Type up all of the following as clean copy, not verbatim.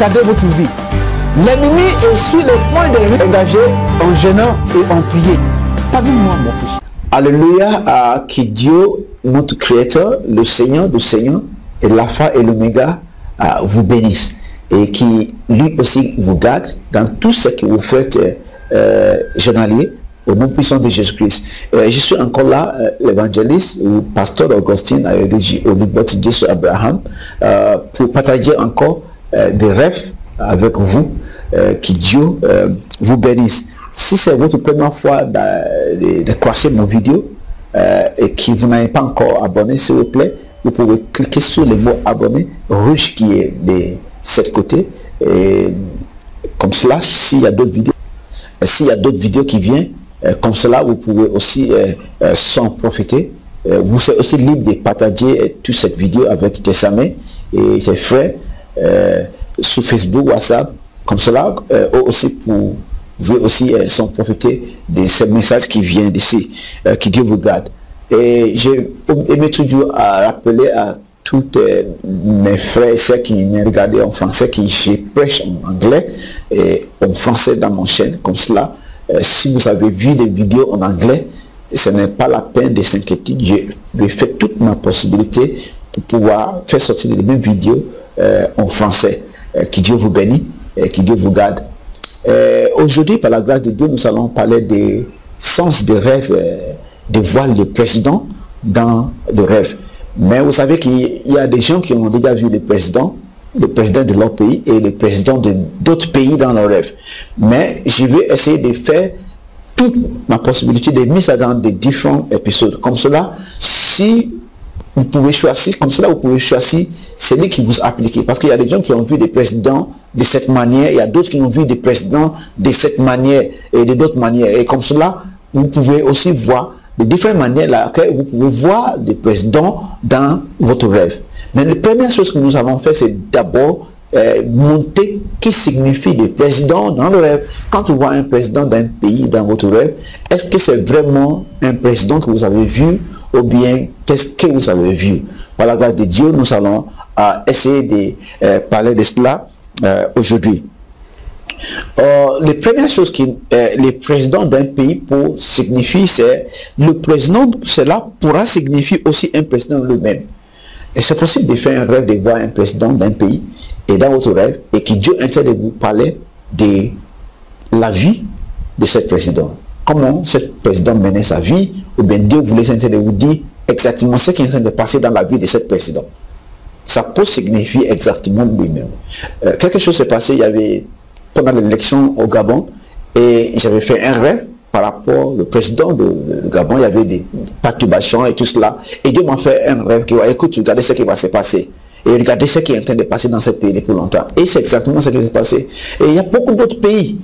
retardez votre vie. L'ennemi est sur le point de engager en jeûnant et en priant. Pardonne-moi mon péché. Alléluia à qui Dieu, notre Créateur, le Seigneur du Seigneur, et l'Alpha et l'Oméga, vous bénisse. Et qui lui aussi vous garde dans tout ce que vous faites journalier, au nom puissant de Jésus-Christ. Je suis encore là, l'évangéliste ou pasteur Augustin Ayodiji Jésus Abraham, pour partager encore des rêves avec vous, que Dieu vous bénisse. Si c'est votre première fois de croiser mon vidéo et que vous n'avez pas encore abonné, s'il vous plaît, vous pouvez cliquer sur le mot abonné rouge qui est de cet côté. Et comme cela, s'il y a d'autres vidéos, qui viennent, comme cela, vous pouvez aussi s'en profiter. Vous êtes aussi libre de partager toute cette vidéo avec tes amis et tes frères sur Facebook, WhatsApp. Comme cela, aussi vous pouvez aussi s'en profiter de ces messages qui viennent d'ici. Que Dieu vous garde. Et j'ai aimé toujours à rappeler à tous mes frères et sœurs qui me regardaient en français, qui je prêche en anglais et en français dans mon chaîne. Comme cela, si vous avez vu des vidéos en anglais, ce n'est pas la peine de s'inquiéter. Je vais faire toute ma possibilité pour pouvoir faire sortir les mêmes vidéos en français. Que Dieu vous bénisse et que Dieu vous garde. Aujourd'hui, par la grâce de Dieu, nous allons parler des sens de rêve, de voir le président dans le rêve. Mais vous savez qu'il y a des gens qui ont déjà vu le président de leur pays et le président de d'autres pays dans leur rêve. Mais je vais essayer de faire toute ma possibilité de mettre ça dans des différents épisodes. Comme cela, si vous pouvez choisir, comme cela, vous pouvez choisir celui qui vous applique. Parce qu'il y a des gens qui ont vu des présidents de cette manière, il y a d'autres qui ont vu des présidents de cette manière et de d'autres manières. Et comme cela, vous pouvez aussi voir de différentes manières laquelle vous pouvez voir des présidents dans votre rêve. Mais la première chose que nous avons fait, c'est d'abord monter qui signifie le président dans le rêve. Quand tu vois un président d'un pays dans votre rêve, est-ce que c'est vraiment un président que vous avez vu ou bien qu'est-ce que vous avez vu? Par la grâce de Dieu, nous allons essayer de parler de cela aujourd'hui. Les premières choses que les présidents d'un pays pour signifier, c'est le président, cela pourra signifier aussi un président lui-même. Et c'est possible de faire un rêve de voir un président d'un pays et dans votre rêve et que Dieu est en train de vous parler de la vie de ce président. Comment ce président menait sa vie, ou bien Dieu voulait en train de vous dire exactement ce qui est en train de passer dans la vie de ce président. Ça peut signifier exactement lui-même. Quelque chose s'est passé, il y avait pendant l'élection au Gabon, et j'avais fait un rêve par rapport au président du Gabon. Il y avait des perturbations et tout cela, et Dieu m'a fait un rêve qui va, écoute, regardez ce qui va se passer, et regardez ce qui est en train de passer dans ce pays depuis longtemps, et c'est exactement ce qui s'est passé. Et il y a beaucoup d'autres pays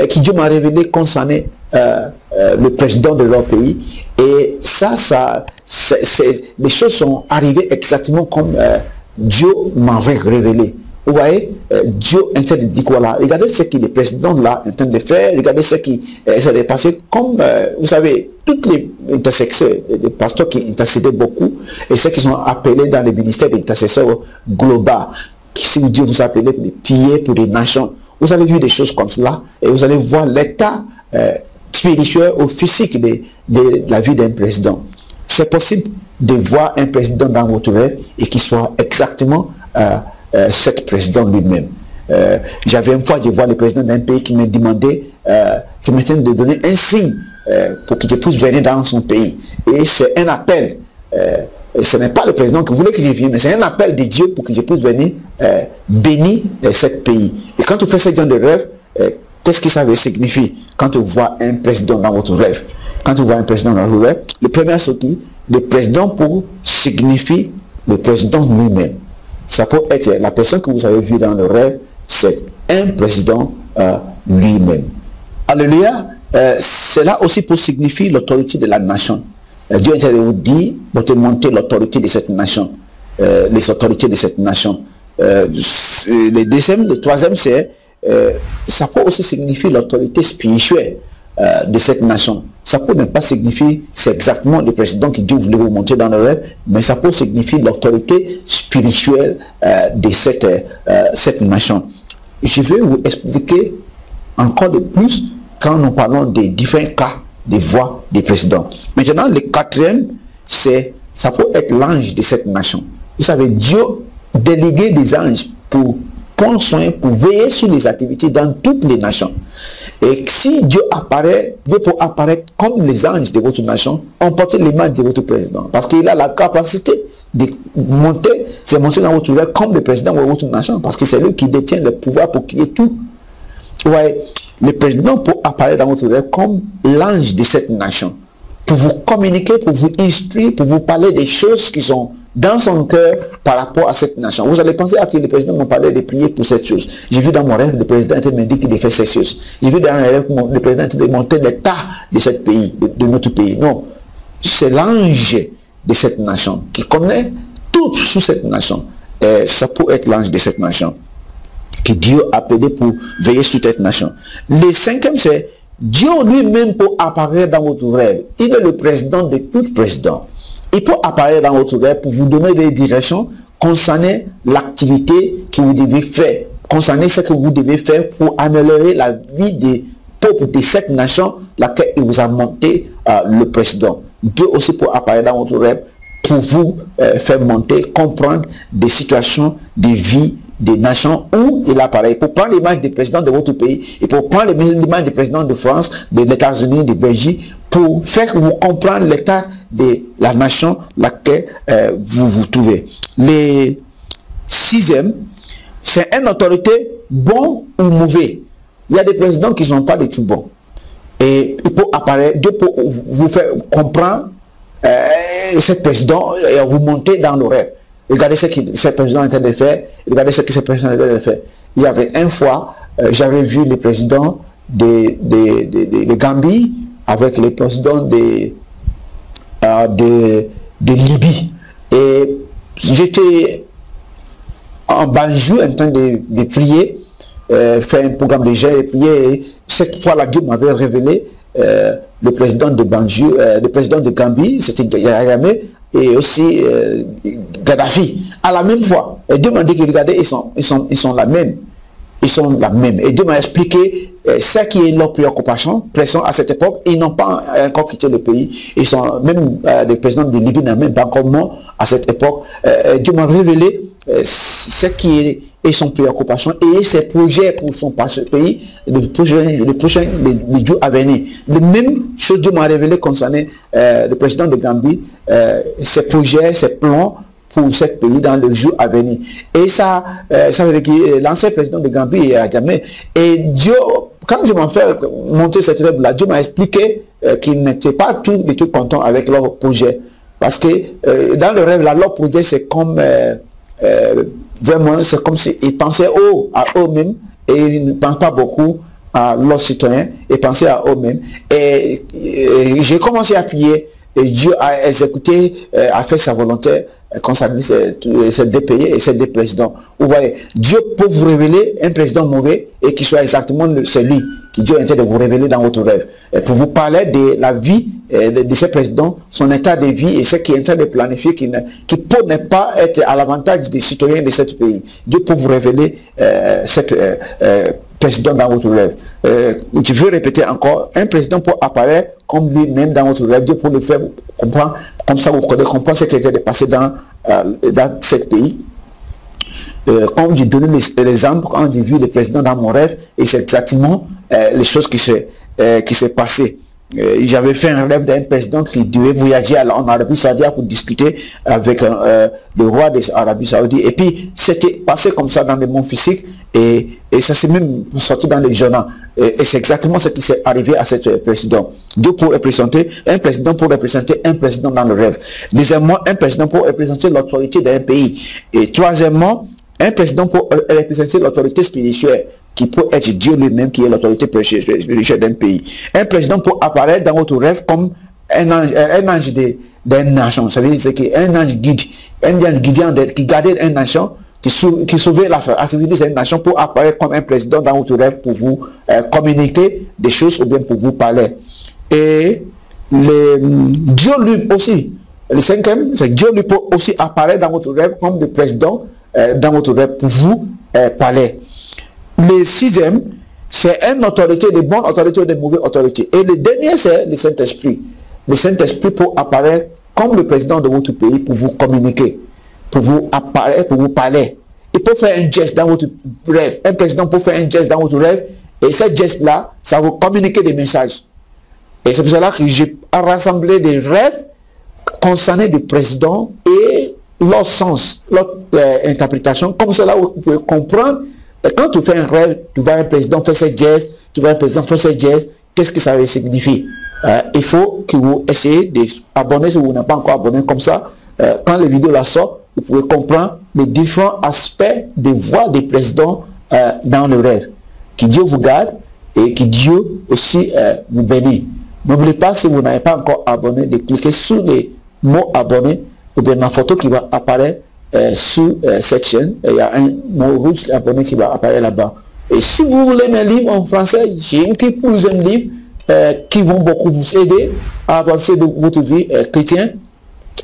qui Dieu m'a révélé concernant le président de leur pays, et les choses sont arrivées exactement comme Dieu m'avait révélé. Vous voyez, Dieu est en train de dire voilà, regardez ce que le président là est en train de faire, regardez ce qui s'est passé, comme vous savez, toutes les intercesseurs, les pasteurs qui intercédaient beaucoup, et ceux qui sont appelés dans les ministères d'intercesseurs globaux, si Dieu vous appelez pour les prier pour les nations, vous allez vu des choses comme cela, et vous allez voir l'état spirituel ou physique de la vie d'un président. C'est possible de voir un président dans votre rêve et qu'il soit exactement cet président lui-même. J'avais une fois de voir le président d'un pays qui me demandait, qui m'était de donner un signe pour que je puisse venir dans son pays. Et c'est un appel. Ce n'est pas le président qui voulait que je vienne, mais c'est un appel de Dieu pour que je puisse venir bénir ce pays. Et quand tu fais ce genre de rêve, qu'est-ce que ça veut signifier quand tu vois un président dans votre rêve? Quand tu vois un président dans votre rêve, le premier sorti, le président pour signifier le président lui-même. Ça peut être la personne que vous avez vue dans le rêve, c'est un président lui-même. Alléluia. Cela aussi pour signifier l'autorité de la nation. Dieu est en train de vous dire, pour te montrer l'autorité de cette nation, les autorités de cette nation. Le troisième, c'est ça peut aussi signifier l'autorité spirituelle de cette nation. Ça peut ne pas signifier, c'est exactement le président que Dieu voulait vous montrer dans le rêve, mais ça peut signifier l'autorité spirituelle de cette nation. je vais vous expliquer encore de plus quand nous parlons des différents cas de voix des présidents. Maintenant, le quatrième, ça peut être l'ange de cette nation. Vous savez, Dieu délégué des anges pour prendre soin, pour veiller sur les activités dans toutes les nations. Et si Dieu apparaît, Dieu peut apparaître comme les anges de votre nation, emporter les mains de votre président. Parce qu'il a la capacité de monter dans votre rêve comme le président de votre nation. Parce que c'est lui qui détient le pouvoir pour qu'il y ait tout. Ouais, le président peut apparaître dans votre rêve comme l'ange de cette nation. Pour vous communiquer, pour vous instruire, pour vous parler des choses qui sont dans son cœur par rapport à cette nation. Vous allez penser à que le président m'a parlé de prier pour cette chose. J'ai vu dans mon rêve, le président m'a dit qu'il fait cette chose. J'ai vu dans mon rêve, le président était de monter l'état de ce pays, de notre pays. Non, c'est l'ange de cette nation qui connaît tout sur cette nation. Et ça peut être l'ange de cette nation que Dieu a appelé pour veiller sur cette nation. Le cinquième, c'est Dieu lui-même peut apparaître dans votre rêve. Il est le président de tout président. Il peut apparaître dans votre rêve pour vous donner des directions concernant l'activité que vous devez faire, concernant ce que vous devez faire pour améliorer la vie des peuples de cette nation, laquelle il vous a monté le président. Dieu aussi peut apparaître dans votre rêve pour vous faire monter, comprendre des situations de vie des nations où il apparaît. Pour prendre l'image des présidents de votre pays et pour prendre l'image des présidents de France, des États-Unis, de Belgique, pour faire vous comprendre l'état de la nation laquelle vous vous trouvez. Le sixième, c'est une autorité bon ou mauvais. Il y a des présidents qui ne sont pas du tout bons. Et il peut apparaître, Dieu peut vous faire comprendre ce président et vous monter dans le rêve. Regardez ce que ce président était de faire. Regardez ce que ce président était de faire. Il y avait une fois, j'avais vu le président de Gambie avec le président de Libye. Et j'étais en Banjou en train de prier, faire un programme de jeûne et prier. Et cette fois-là, Dieu m'avait révélé le président de Banjou, le président de Gambie, c'était Yahya, et aussi Gaddafi, à la même fois. Et Dieu m'a dit que regardez, ils sont la même. Ils sont la même. Et Dieu m'a expliqué ce qui est leur préoccupation, pression à cette époque. Ils n'ont pas encore quitté le pays. Ils sont, même les présidents de Libye n'ont même pas encore mort à cette époque. Dieu m'a révélé ce qui est son préoccupation et ses projets pour son pays, les jours à venir. La même chose Dieu m'a révélé concernant le président de Gambie, ses projets, ses plans pour ce pays dans le jour à venir. Et ça veut dire que l'ancien président de Gambie est à jamais. Et Dieu, quand Dieu m'a fait monter cette rêve-là, Dieu m'a expliqué qu'il n'était pas tout content avec leur projet. Parce que dans le rêve, là, leur projet, c'est comme vraiment, c'est comme s'ils pensaient à eux-mêmes et ils ne pensent pas beaucoup à leurs citoyens et pensaient à eux-mêmes. Et j'ai commencé à prier et Dieu a exécuté, a fait sa volonté concernant ces deux pays et ces deux présidents. Vous voyez, Dieu peut vous révéler un président mauvais et qui soit exactement celui que Dieu intéresse de vous révéler dans votre rêve. Et pour vous parler de la vie de ce président, son état de vie et ce qu'il est en train de planifier qui peut ne pas être à l'avantage des citoyens de ce pays. Dieu peut vous révéler cette président dans votre rêve. Je veux répéter encore, un président peut apparaître comme lui-même dans votre rêve. Dieu peut le faire comprendre, comme ça vous pouvez comprendre ce qui était passé dans ce pays. Quand j'ai donné l'exemple, quand j'ai vu le président dans mon rêve, et c'est exactement les choses qui s'est passé. J'avais fait un rêve d'un président qui devait voyager en Arabie Saoudite pour discuter avec le roi de l'Arabie Saoudite. Et puis, c'était passé comme ça dans le monde physique et ça s'est même sorti dans les journaux. Et c'est exactement ce qui s'est arrivé à ce président. Dieu pour représenter, un président pour représenter un président dans le rêve. Deuxièmement, un président pour représenter l'autorité d'un pays. Et troisièmement, un président pour représenter l'autorité spirituelle, qui peut être Dieu lui-même, qui est l'autorité spirituelle d'un pays. Un président peut apparaître dans votre rêve comme un ange d'une nation. Ça veut dire qu'un ange guide, qui gardait une nation, qui sauvait l'activité de cette nation, pour apparaître comme un président dans votre rêve pour vous communiquer des choses ou bien pour vous parler. Et Dieu lui aussi, le cinquième, c'est que Dieu lui peut aussi apparaître dans votre rêve comme le président dans votre rêve pour vous parler. Le sixième, c'est une autorité de bonne autorité ou de mauvaise autorité. Et le dernier, c'est le Saint-Esprit. Le Saint-Esprit peut apparaître comme le président de votre pays pour vous communiquer, pour vous apparaître, pour vous parler. Il peut faire un geste dans votre rêve. Un président peut faire un geste dans votre rêve. Et ce geste-là, ça va vous communiquer des messages. Et c'est pour cela que j'ai rassemblé des rêves concernés du président et leur sens, leur interprétation. Comme cela, vous pouvez comprendre. Et quand tu fais un rêve, tu vois un président faire ce geste, tu vois un président faire ce geste, qu'est-ce que ça signifie? Il faut que vous essayez d'abonner si vous n'êtes pas encore abonné. Comme ça, quand les vidéos la sortent, vous pouvez comprendre les différents aspects des voix des présidents dans le rêve. Que Dieu vous garde et que Dieu aussi vous bénisse. N'oubliez pas, si vous n'avez pas encore abonné, de cliquer sur les mots abonnés ou bien la photo qui va apparaître sur cette chaîne. Il y a un mot rouge abonné qui va apparaître là-bas. Et si vous voulez mes livres en français, j'ai écrit plusieurs livres qui vont beaucoup vous aider à avancer dans votre vie chrétienne.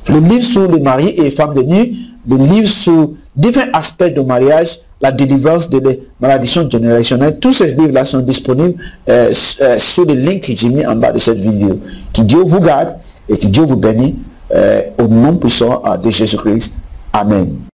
Le livre sur le mari et les femmes de nuit, le livre sur différents aspects de mariage, la délivrance de la malédiction générationnelle. Tous ces livres-là sont disponibles sur le link que j'ai mis en bas de cette vidéo. Que Dieu vous garde et que Dieu vous bénisse au nom puissant de Jésus-Christ. Amen.